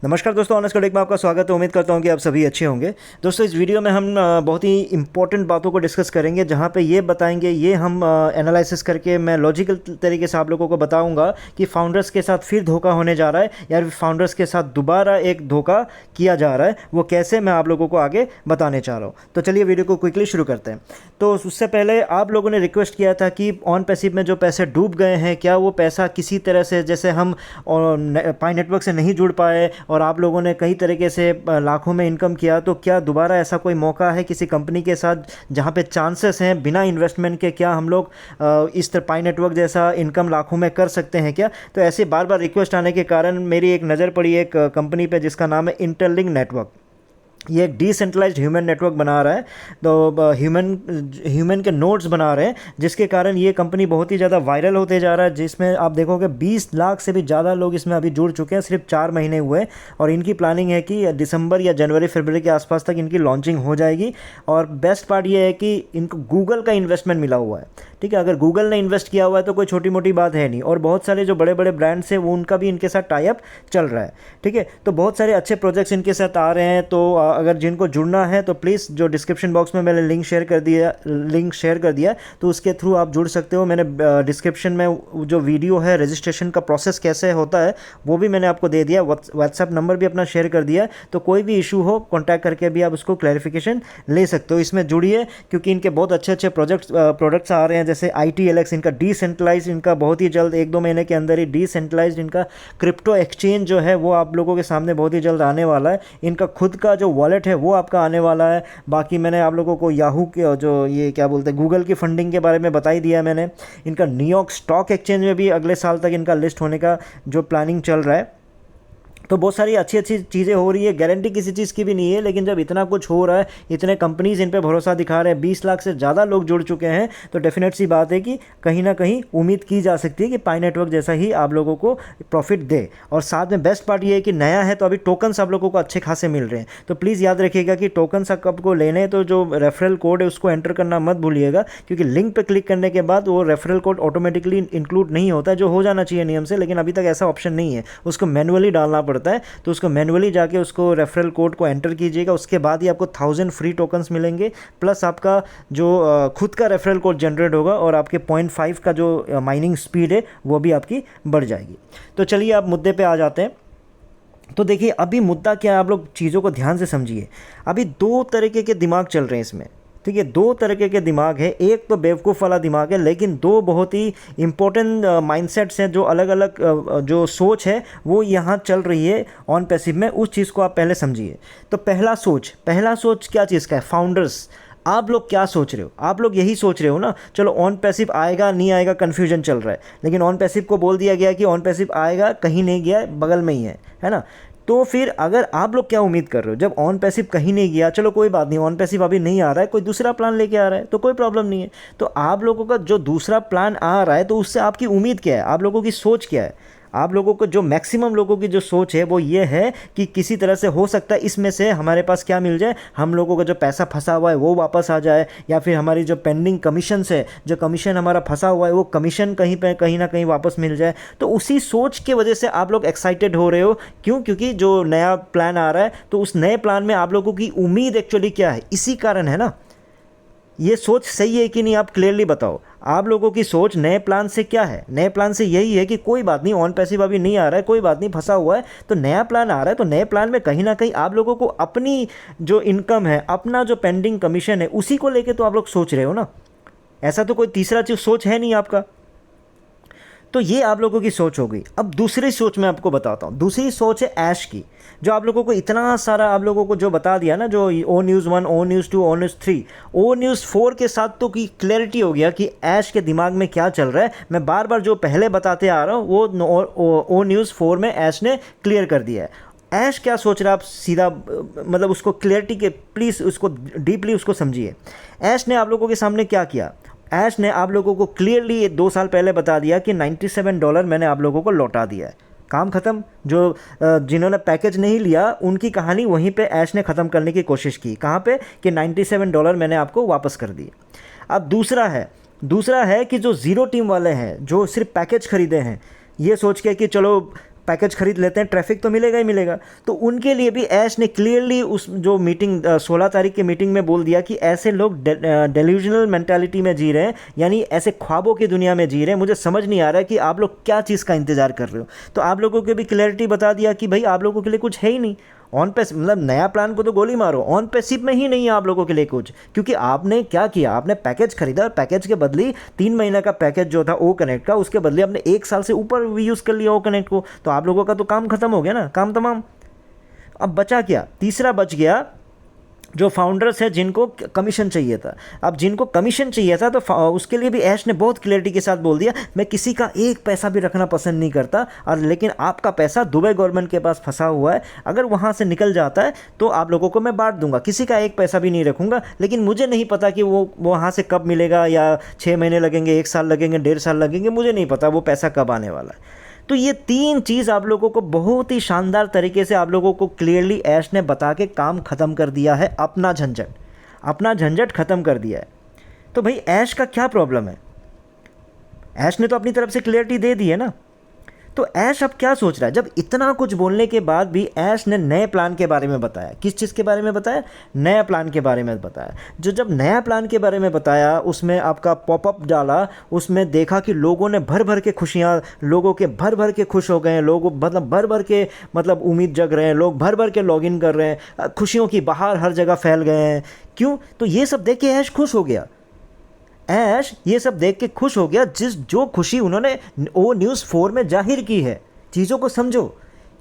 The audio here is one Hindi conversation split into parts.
नमस्कार दोस्तों, ऑनेस्ट कॉन्टेक्ट में आपका स्वागत है। उम्मीद करता हूं कि आप सभी अच्छे होंगे। दोस्तों, इस वीडियो में हम बहुत ही इंपॉर्टेंट बातों को डिस्कस करेंगे, जहां पे ये बताएंगे, ये हम एनालिसिस करके मैं लॉजिकल तरीके से आप लोगों को बताऊंगा कि फाउंडर्स के साथ फिर धोखा होने जा रहा है या फिर फाउंडर्स के साथ दोबारा एक धोखा किया जा रहा है, वो कैसे मैं आप लोगों को आगे बताने चाह रहा हूँ। तो चलिए वीडियो को क्विकली शुरू करते हैं। तो उससे पहले आप लोगों ने रिक्वेस्ट किया था कि ऑन पैसिव में जो पैसे डूब गए हैं, क्या वो पैसा किसी तरह से, जैसे हम पाई नेटवर्क से नहीं जुड़ पाए और आप लोगों ने कई तरीके से लाखों में इनकम किया, तो क्या दोबारा ऐसा कोई मौका है किसी कंपनी के साथ जहां पे चांसेस हैं बिना इन्वेस्टमेंट के, क्या हम लोग इस तरह पाई नेटवर्क जैसा इनकम लाखों में कर सकते हैं क्या? तो ऐसे बार बार रिक्वेस्ट आने के कारण मेरी एक नज़र पड़ी एक कंपनी पे जिसका नाम है इंटरलिंक नेटवर्क। ये एक डिसेंट्रलाइज्ड ह्यूमन नेटवर्क बना रहा है, तो ह्यूमन के नोड्स बना रहे हैं, जिसके कारण ये कंपनी बहुत ही ज़्यादा वायरल होते जा रहा है, जिसमें आप देखोगे 20 लाख से भी ज़्यादा लोग इसमें अभी जुड़ चुके हैं। सिर्फ 4 महीने हुए और इनकी प्लानिंग है कि दिसंबर या जनवरी फरवरी के आसपास तक इनकी लॉन्चिंग हो जाएगी। और बेस्ट पार्ट ये है कि इनको गूगल का इन्वेस्टमेंट मिला हुआ है। ठीक है, अगर गूगल ने इन्वेस्ट किया हुआ है तो कोई छोटी मोटी बात है नहीं। और बहुत सारे जो बड़े बड़े ब्रांड्स हैं वो उनका भी इनके साथ टाई अप चल रहा है। ठीक है, तो बहुत सारे अच्छे प्रोजेक्ट्स इनके साथ आ रहे हैं। तो अगर जिनको जुड़ना है तो प्लीज़, जो डिस्क्रिप्शन बॉक्स में मैंने लिंक शेयर कर दिया तो उसके थ्रू आप जुड़ सकते हो। मैंने डिस्क्रिप्शन में जो वीडियो है रजिस्ट्रेशन का प्रोसेस कैसे होता है वो भी मैंने आपको दे दिया। व्हाट्सएप नंबर भी अपना शेयर कर दिया, तो कोई भी इशू हो कॉन्टैक्ट करके भी आप उसको क्लैरिफिकेशन ले सकते हो। इसमें जुड़िए, क्योंकि इनके बहुत अच्छे अच्छे प्रोडक्ट्स आ रहे हैं, जैसे ITLX इनका डिसेंट्रलाइज, इनका बहुत ही जल्द 1-2 महीने के अंदर ही डिसेंट्रलाइज इनका क्रिप्टो एक्सचेंज जो है वो आप लोगों के सामने बहुत ही जल्द आने वाला है। इनका खुद का जो वॉलेट है वो आपका आने वाला है। बाकी मैंने आप लोगों को याहू के जो ये क्या बोलते हैं गूगल की फंडिंग के बारे में बता ही दिया मैंने। इनका न्यूयॉर्क स्टॉक एक्सचेंज में भी अगले साल तक इनका लिस्ट होने का जो प्लानिंग चल रहा है। तो बहुत सारी अच्छी अच्छी चीज़ें हो रही है। गारंटी किसी चीज़ की भी नहीं है, लेकिन जब इतना कुछ हो रहा है, इतने कंपनीज इन पे भरोसा दिखा रहे हैं, 20 लाख से ज़्यादा लोग जुड़ चुके हैं, तो डेफिनेट सी बात है कि कहीं ना कहीं उम्मीद की जा सकती है कि पाई नेटवर्क जैसा ही आप लोगों को प्रॉफिट दे। और साथ में बेस्ट पार्ट ये है कि नया है तो अभी टोकन्स आप लोगों को अच्छे खासे मिल रहे हैं। तो प्लीज़ याद रखिएगा कि टोकन्स आपको लेने तो जो रेफरल कोड है उसको एंटर करना मत भूलिएगा, क्योंकि लिंक पर क्लिक करने के बाद वो रेफरल कोड ऑटोमेटिकली इंक्लूड नहीं होता, जो हो जाना चाहिए नियम से, लेकिन अभी तक ऐसा ऑप्शन नहीं है, उसको मैनुअली डालना पड़ता है। तो उसको मैनुअली जाके उसको रेफरल कोड को एंटर कीजिएगा, उसके बाद ही आपको 1000 फ्री टोकन्स मिलेंगे, प्लस आपका जो खुद का रेफरल कोड जनरेट होगा और आपके 0.5 का जो माइनिंग स्पीड है वो भी आपकी बढ़ जाएगी। तो चलिए आप मुद्दे पे आ जाते हैं। तो देखिए, अभी मुद्दा क्या है, आप लोग चीज़ों को ध्यान से समझिए। अभी 2 तरीके के दिमाग चल रहे हैं इसमें। ठीक है, 2 तरीके के दिमाग है। एक तो बेवकूफ़ वाला दिमाग है, लेकिन 2 बहुत ही इंपॉर्टेंट माइंडसेट्स हैं, जो अलग अलग जो सोच है वो यहाँ चल रही है ऑन पैसिव में। उस चीज़ को आप पहले समझिए। तो पहला सोच क्या चीज़ का है? फाउंडर्स। आप लोग क्या सोच रहे हो? आप लोग यही सोच रहे हो ना, चलो ऑन पैसिव आएगा नहीं आएगा कन्फ्यूजन चल रहा है, लेकिन ऑन पैसिव को बोल दिया गया कि ऑन पैसिव आएगा, कहीं नहीं गया, बगल में ही है ना। तो फिर अगर आप लोग क्या उम्मीद कर रहे हो, जब ऑन पैसिव कहीं नहीं गया, चलो कोई बात नहीं, ऑन पैसिव अभी नहीं आ रहा है, कोई दूसरा प्लान लेके आ रहा है तो कोई प्रॉब्लम नहीं है। तो आप लोगों का जो दूसरा प्लान आ रहा है, तो उससे आपकी उम्मीद क्या है, आप लोगों की सोच क्या है? आप लोगों को जो मैक्सिमम लोगों की जो सोच है वो ये है कि किसी तरह से हो सकता है इसमें से हमारे पास क्या मिल जाए, हम लोगों का जो पैसा फंसा हुआ है वो वापस आ जाए, या फिर हमारी जो पेंडिंग कमीशन है, जो कमीशन हमारा फंसा हुआ है वो कमीशन कहीं ना कहीं वापस मिल जाए। तो उसी सोच की वजह से आप लोग एक्साइटेड हो रहे हो। क्यों? क्योंकि जो नया प्लान आ रहा है, तो उस नए प्लान में आप लोगों की उम्मीद एक्चुअली क्या है, इसी कारण है ना। ये सोच सही है कि नहीं, आप क्लियरली बताओ। आप लोगों की सोच नए प्लान से क्या है? नए प्लान से यही है कि कोई बात नहीं, ऑन पैसिव अभी नहीं आ रहा है, कोई बात नहीं, फंसा हुआ है, तो नया प्लान आ रहा है, तो नए प्लान में कहीं ना कहीं आप लोगों को अपनी जो इनकम है, अपना जो पेंडिंग कमीशन है, उसी को लेके तो आप लोग सोच रहे हो ना। ऐसा तो कोई तीसरा चीज सोच है नहीं आपका। तो ये आप लोगों की सोच हो गई। अब दूसरी सोच मैं आपको बताता हूँ। दूसरी सोच है ऐश की, जो आप लोगों को इतना सारा आप लोगों को जो बता दिया ना, जो ओ न्यूज़ 1, ओ न्यूज़ 2, ओ न्यूज़ 3, ओ न्यूज़ 4 के साथ तो की क्लैरिटी हो गया कि ऐश के दिमाग में क्या चल रहा है। मैं बार बार जो पहले बताते आ रहा हूँ वो ओ न्यूज़ 4 में ऐश ने क्लियर कर दिया है। ऐश क्या सोच रहा है, आप सीधा मतलब उसको क्लियरिटी के प्लीज़ उसको डीपली उसको समझिए। ऐश ने आप लोगों के सामने क्या किया? ऐश ने आप लोगों को क्लियरली 2 साल पहले बता दिया कि $97 मैंने आप लोगों को लौटा दिया है, काम ख़त्म। जो जिन्होंने पैकेज नहीं लिया उनकी कहानी वहीं पे ऐश ने ख़त्म करने की कोशिश की। कहाँ पे? कि $97 मैंने आपको वापस कर दिए। अब दूसरा है कि जो ज़ीरो टीम वाले हैं, जो सिर्फ पैकेज खरीदे हैं, ये सोच के कि चलो पैकेज खरीद लेते हैं, ट्रैफिक तो मिलेगा ही मिलेगा। तो उनके लिए भी ऐश ने क्लियरली उस जो मीटिंग 16 तारीख की मीटिंग में बोल दिया कि ऐसे लोग डेल्यूजनल मेंटालिटी में जी रहे हैं, यानी ऐसे ख्वाबों की दुनिया में जी रहे हैं। मुझे समझ नहीं आ रहा है कि आप लोग क्या चीज़ का इंतज़ार कर रहे हो। तो आप लोगों को भी क्लैरिटी बता दिया कि भाई आप लोगों के लिए कुछ है ही नहीं। ऑन पैसिव मतलब नया प्लान को तो गोली मारो, ऑन पैसिव में ही नहीं है आप लोगों के लिए कुछ, क्योंकि आपने क्या किया, आपने पैकेज खरीदा और पैकेज के बदले 3 महीने का पैकेज जो था ओ कनेक्ट का, उसके बदले आपने 1 साल से ऊपर भी यूज़ कर लिया ओ कनेक्ट को। तो आप लोगों का तो काम खत्म हो गया ना, काम तमाम। अब बचा क्या, तीसरा बच गया जो फाउंडर्स है जिनको कमीशन चाहिए था। अब जिनको कमीशन चाहिए था तो उसके लिए भी ऐश ने बहुत क्लियरिटी के साथ बोल दिया, मैं किसी का एक पैसा भी रखना पसंद नहीं करता, और लेकिन आपका पैसा दुबई गवर्नमेंट के पास फंसा हुआ है, अगर वहाँ से निकल जाता है तो आप लोगों को मैं बांट दूंगा, किसी का एक पैसा भी नहीं रखूँगा। लेकिन मुझे नहीं पता कि वो वहाँ से कब मिलेगा, या 6 महीने लगेंगे, 1 साल लगेंगे, 1.5 साल लगेंगे, मुझे नहीं पता वो पैसा कब आने वाला है। तो ये 3 चीज़ आप लोगों को बहुत ही शानदार तरीके से आप लोगों को क्लियरली ऐश ने बता के काम ख़त्म कर दिया है, अपना झंझट ख़त्म कर दिया है। तो भाई ऐश का क्या प्रॉब्लम है, ऐश ने तो अपनी तरफ से क्लियरिटी दे दी है ना। तो ऐश अब क्या सोच रहा है, जब इतना कुछ बोलने के बाद भी ऐश ने नए प्लान के बारे में बताया। किस चीज़ के बारे में बताया, नया प्लान के बारे में बताया। जब नया प्लान के बारे में बताया, उसमें आपका पॉपअप डाला, उसमें देखा कि लोगों ने भर भर के खुशियाँ, लोगों के भर भर के खुश हो गए हैं, लोग मतलब भर भर के मतलब उम्मीद जग रहे हैं, लोग भर भर के लॉगिन कर रहे हैं, खुशियों की बहार हर जगह फैल गए हैं। क्यों, तो ये सब देख के ऐश खुश हो गया। ऐश ये सब देख के खुश हो गया, जो खुशी उन्होंने ओ न्यूज़ 4 में जाहिर की है। चीज़ों को समझो,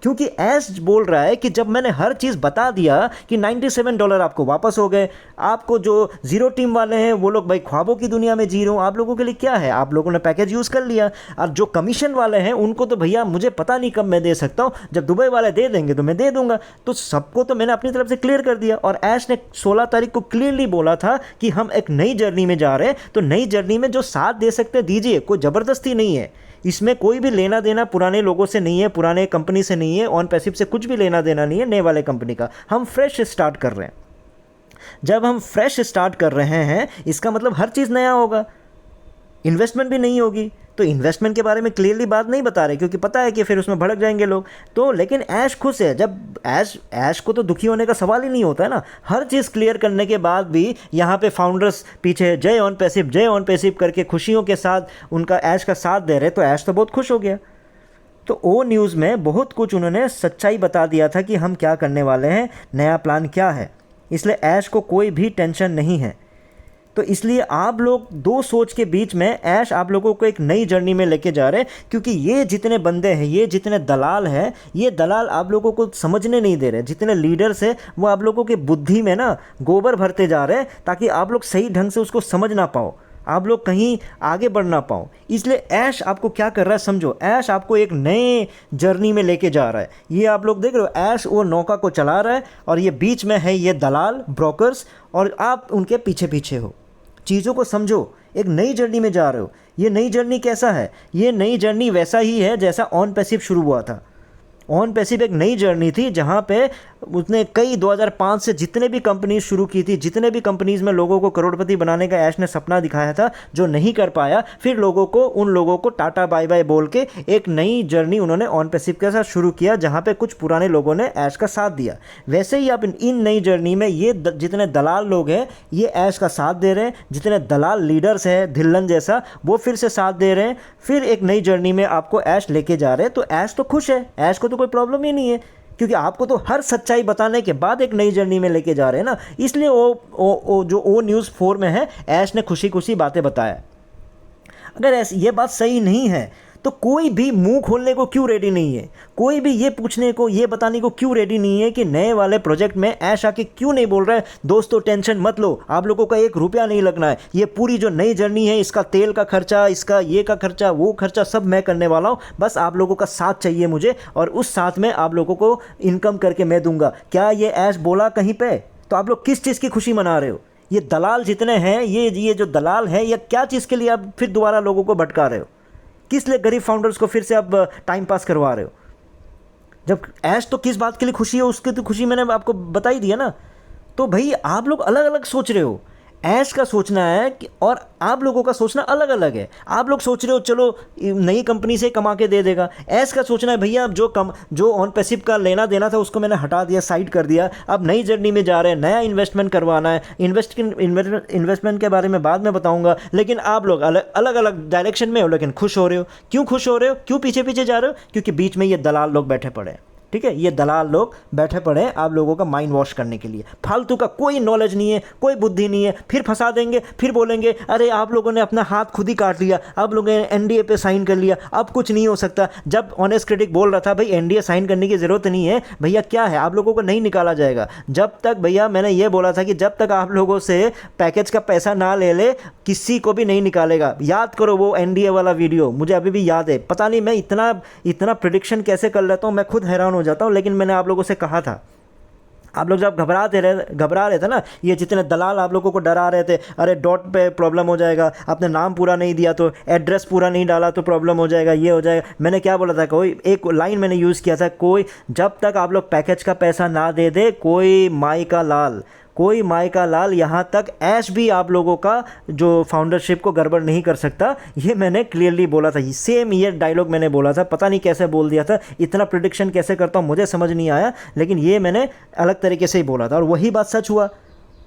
क्योंकि ऐश बोल रहा है कि जब मैंने हर चीज़ बता दिया कि $97 आपको वापस हो गए, आपको जो जीरो टीम वाले हैं वो लोग भाई ख्वाबों की दुनिया में जी रहे हो, आप लोगों के लिए क्या है, आप लोगों ने पैकेज यूज़ कर लिया। और जो कमीशन वाले हैं उनको तो भैया मुझे पता नहीं कब मैं दे सकता हूँ, जब दुबई वाले दे देंगे तो मैं दे दूंगा। तो सबको तो मैंने अपनी तरफ से क्लियर कर दिया। और ऐश ने 16 तारीख को क्लियरली बोला था कि हम एक नई जर्नी में जा रहे हैं, तो नई जर्नी में जो साथ दे सकते हैं दीजिए, कोई ज़बरदस्ती नहीं है, इसमें कोई भी लेना देना पुराने लोगों से नहीं है, पुराने कंपनी से नहीं है, ऑन पैसिव से कुछ भी लेना देना नहीं है, नए वाले कंपनी का। हम फ्रेश स्टार्ट कर रहे हैं। जब हम फ्रेश स्टार्ट कर रहे हैं इसका मतलब हर चीज़ नया होगा, इन्वेस्टमेंट भी नहीं होगी। तो इन्वेस्टमेंट के बारे में क्लियरली बात नहीं बता रहे, क्योंकि पता है कि फिर उसमें भड़क जाएंगे लोग। तो लेकिन ऐश खुश है, जब ऐश को तो दुखी होने का सवाल ही नहीं होता है ना। हर चीज़ क्लियर करने के बाद भी यहाँ पे फाउंडर्स पीछे जय ऑन पैसिव करके खुशियों के साथ उनका ऐश का साथ दे रहे, तो ऐश तो बहुत खुश हो गया। तो ओ न्यूज़ में बहुत कुछ उन्होंने सच्चाई बता दिया था कि हम क्या करने वाले हैं, नया प्लान क्या है, इसलिए ऐश को कोई भी टेंशन नहीं है। तो इसलिए आप लोग दो सोच के बीच में ऐश आप लोगों को एक नई जर्नी में लेके जा रहे हैं, क्योंकि ये जितने बंदे हैं, ये जितने दलाल हैं, ये दलाल आप लोगों को समझने नहीं दे रहे। जितने लीडर्स हैं वो आप लोगों के बुद्धि में ना गोबर भरते जा रहे हैं, ताकि आप लोग सही ढंग से उसको समझ ना पाओ, आप लोग कहीं आगे बढ़ ना पाओ। इसलिए ऐश आपको क्या कर रहा है समझो, ऐश आपको एक नए जर्नी में लेके जा रहा है। ये आप लोग देख रहे हो, ऐश वो नौका को चला रहा है और ये बीच में है ये दलाल ब्रोकर्स, और आप उनके पीछे पीछे हो। चीज़ों को समझो, एक नई जर्नी में जा रहे हो। ये नई जर्नी कैसा है, ये नई जर्नी वैसा ही है जैसा ऑन पैसिव शुरू हुआ था। ऑन पैसिव एक नई जर्नी थी जहाँ पे उसने कई 2005 से जितने भी कंपनीज शुरू की थी, जितने भी कंपनीज में लोगों को करोड़पति बनाने का ऐश ने सपना दिखाया था, जो नहीं कर पाया, फिर उन लोगों को टाटा बाय बाय बोल के एक नई जर्नी उन्होंने ऑन पैसिव के साथ शुरू किया, जहाँ पे कुछ पुराने लोगों ने ऐश का साथ दिया। वैसे ही आप इन नई जर्नी में ये जितने दलाल लोग हैं ये ऐश का साथ दे रहे हैं, जितने दलाल लीडर्स हैं धिल्लन जैसा वो फिर से साथ दे रहे हैं, फिर एक नई जर्नी में आपको ऐश लेके जा रहे हैं। तो ऐश तो खुश है, ऐश को तो कोई प्रॉब्लम ही नहीं है, क्योंकि आपको तो हर सच्चाई बताने के बाद एक नई जर्नी में लेके जा रहे हैं ना। इसलिए जो ओ न्यूज़ 4 में है, ऐश ने खुशी खुशी बातें बताया। अगर ऐसी ये बात सही नहीं है तो कोई भी मुंह खोलने को क्यों रेडी नहीं है, कोई भी ये पूछने को, ये बताने को क्यों रेडी नहीं है कि नए वाले प्रोजेक्ट में ऐश आके क्यों नहीं बोल रहा है दोस्तों टेंशन मत लो, आप लोगों का 1 रुपया नहीं लगना है, ये पूरी जो नई जर्नी है इसका तेल का खर्चा, इसका ये का खर्चा, वो खर्चा सब मैं करने वाला हूँ, बस आप लोगों का साथ चाहिए मुझे, और उस साथ में आप लोगों को इनकम करके मैं दूंगा। क्या ये ऐश बोला कहीं पे? तो आप लोग किस चीज़ की खुशी मना रहे हो? ये दलाल जितने हैं, ये जो दलाल हैं, ये क्या चीज़ के लिए आप फिर दोबारा लोगों को भटका रहे हो? किस लिए गरीब फाउंडर्स को फिर से आप टाइम पास करवा रहे हो? जब ऐश तो किस बात के लिए खुशी है, उसकी तो खुशी मैंने आपको बता ही दिया ना। तो भाई आप लोग अलग अलग सोच रहे हो। ऐश का सोचना है कि, और आप लोगों का सोचना अलग अलग है। आप लोग सोच रहे हो चलो नई कंपनी से कमा के दे देगा। ऐश का सोचना है भैया जो ऑन पैसिव का लेना देना था उसको मैंने हटा दिया, साइड कर दिया, अब नई जर्नी में जा रहे हैं, नया इन्वेस्टमेंट करवाना है। इन्वेस्टमेंट के बारे में बाद में बताऊंगा, लेकिन आप लोग अलग अलग डायरेक्शन में हो, लेकिन खुश हो रहे हो। क्यों खुश हो रहे हो, क्यों पीछे पीछे जा रहे हो? क्योंकि बीच में ये दलाल लोग बैठे पड़े हैं। ठीक है, ये दलाल लोग बैठे पड़े हैं आप लोगों का माइंड वॉश करने के लिए। फालतू का कोई नॉलेज नहीं है, कोई बुद्धि नहीं है, फिर फंसा देंगे, फिर बोलेंगे अरे आप लोगों ने अपना हाथ खुद ही काट लिया, आप लोगों ने एनडीए पे साइन कर लिया, अब कुछ नहीं हो सकता। जब ऑनेस्ट क्रिटिक बोल रहा था भाई एनडीए साइन करने की ज़रूरत नहीं है, भैया क्या है, आप लोगों को नहीं निकाला जाएगा जब तक, भैया मैंने ये बोला था कि जब तक आप लोगों से पैकेज का पैसा ना ले ले किसी को भी नहीं निकालेगा। याद करो वो एनडीए वाला वीडियो, मुझे अभी भी याद है। पता नहीं मैं इतना प्रिडिक्शन कैसे कर लेता हूँ, मैं खुद हैरान हो जाता हूँ। लेकिन मैंने आप लोगों से कहा था, आप लोग जब घबरा रहे थे ना, ये जितने दलाल आप लोगों को डरा रहे थे, अरे डॉट पे प्रॉब्लम हो जाएगा, आपने नाम पूरा नहीं दिया तो, एड्रेस पूरा नहीं डाला तो प्रॉब्लम हो जाएगा, ये हो जाएगा। मैंने क्या बोला था, कोई एक लाइन मैंने यूज़ किया था, कोई जब तक आप लोग पैकेज का पैसा ना दे दे कोई माई का लाल यहाँ तक ऐश भी आप लोगों का जो फाउंडरशिप को गड़बड़ नहीं कर सकता। ये मैंने क्लियरली बोला था, सेम ये डायलॉग मैंने बोला था। पता नहीं कैसे बोल दिया था, इतना प्रेडिक्शन कैसे करता हूँ मुझे समझ नहीं आया, लेकिन ये मैंने अलग तरीके से ही बोला था और वही बात सच हुआ।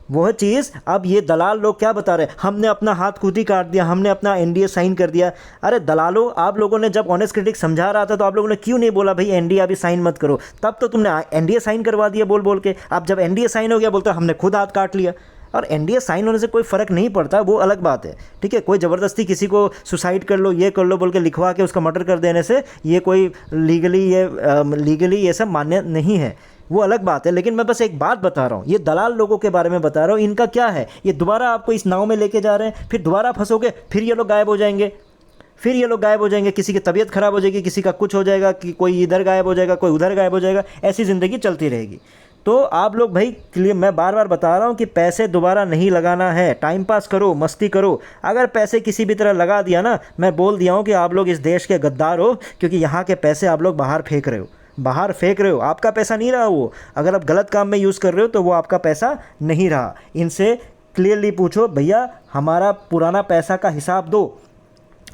वह चीज़ अब ये दलाल लोग क्या बता रहे हैं, हमने अपना हाथ खुद ही काट दिया, हमने अपना एनडीए साइन कर दिया। अरे दलालों, आप लोगों ने जब ऑनेस्ट क्रिटिक समझा रहा था तो आप लोगों ने क्यों नहीं बोला भाई एनडीए अभी साइन मत करो? तब तो तुमने एनडीए साइन करवा दिया बोल बोल के। अब जब एनडीए साइन हो गया बोलते हमने खुद हाथ काट लिया। और एनडीए साइन होने से कोई फ़र्क नहीं पड़ता, वो अलग बात है। ठीक है, कोई ज़बरदस्ती किसी को सुसाइड कर लो, ये कर लो बोल के लिखवा के उसका मर्डर कर देने से ये कोई लीगली ये सब मान्य नहीं है, वो अलग बात है। लेकिन मैं बस एक बात बता रहा हूँ, ये दलाल लोगों के बारे में बता रहा हूँ। इनका क्या है, ये दोबारा आपको इस नाव में लेके जा रहे हैं, फिर दोबारा फंसोगे, फिर ये लोग गायब हो जाएंगे, किसी की तबीयत खराब हो जाएगी, किसी का कुछ हो जाएगा, कि कोई इधर गायब हो जाएगा, कोई उधर गायब हो जाएगा, ऐसी ज़िंदगी चलती रहेगी। तो आप लोग भाई क्लियर, मैं बार बार बता रहा हूँ कि पैसे दोबारा नहीं लगाना है, टाइम पास करो, मस्ती करो। अगर पैसे किसी भी तरह लगा दिया ना, मैं बोल दिया हूँ कि आप लोग इस देश के गद्दार हो, क्योंकि यहाँ के पैसे आप लोग बाहर फेंक रहे हो। आपका पैसा नहीं रहा वो, अगर आप गलत काम में यूज़ कर रहे हो तो वो आपका पैसा नहीं रहा। इनसे क्लियरली पूछो, भैया हमारा पुराना पैसा का हिसाब दो।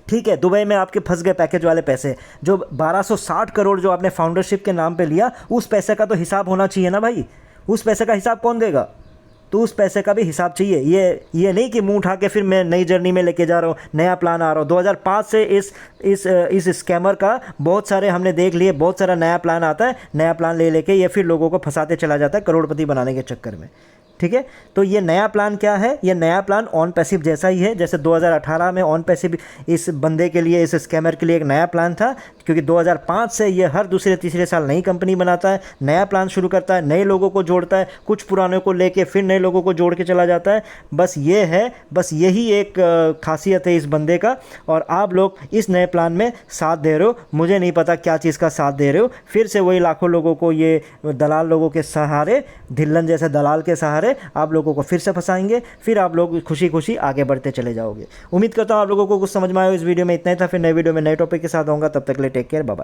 ठीक है, दुबई में आपके फंस गए पैकेज वाले पैसे, जो 1260 करोड़ जो आपने फाउंडरशिप के नाम पे लिया, उस पैसे का तो हिसाब होना चाहिए ना भाई। उस पैसे का हिसाब कौन देगा? तो उस पैसे का भी हिसाब चाहिए। ये नहीं कि मुंह उठा के फिर मैं नई जर्नी में लेके जा रहा हूँ, नया प्लान आ रहा हूँ। 2005 से इस स्कैमर का बहुत सारे हमने देख लिए, बहुत सारा नया प्लान आता है, नया प्लान ले लेके ये फिर लोगों को फंसाते चला जाता है करोड़पति बनाने के चक्कर में। ठीक है, तो ये नया प्लान क्या है? ये नया प्लान ऑन पैसिव जैसा ही है, जैसे 2018 में ऑन पैसिव इस बंदे के लिए, इस स्कैमर के लिए एक नया प्लान था, क्योंकि 2005 से ये हर दूसरे तीसरे साल नई कंपनी बनाता है, नया प्लान शुरू करता है, नए लोगों को जोड़ता है, कुछ पुराने को लेके फिर नए लोगों को जोड़ के चला जाता है। बस यही एक खासियत है इस बंदे का। और आप लोग इस नए प्लान में साथ दे रहे हो, मुझे नहीं पता क्या चीज़ का साथ दे रहे हो। फिर से वही लाखों लोगों को, ये दलाल लोगों के सहारे, ढिल्लन जैसे दलाल के सहारे आप लोगों को फिर से फंसाएंगे, फिर आप लोग खुशी खुशी आगे बढ़ते चले जाओगे। उम्मीद करता हूँ आप लोगों को कुछ समझ में आया इस वीडियो में। इतना ही था, फिर नए वीडियो में नए टॉपिक के साथ आऊँगा। तब तक के लिए टेक केयर, बाय बाय।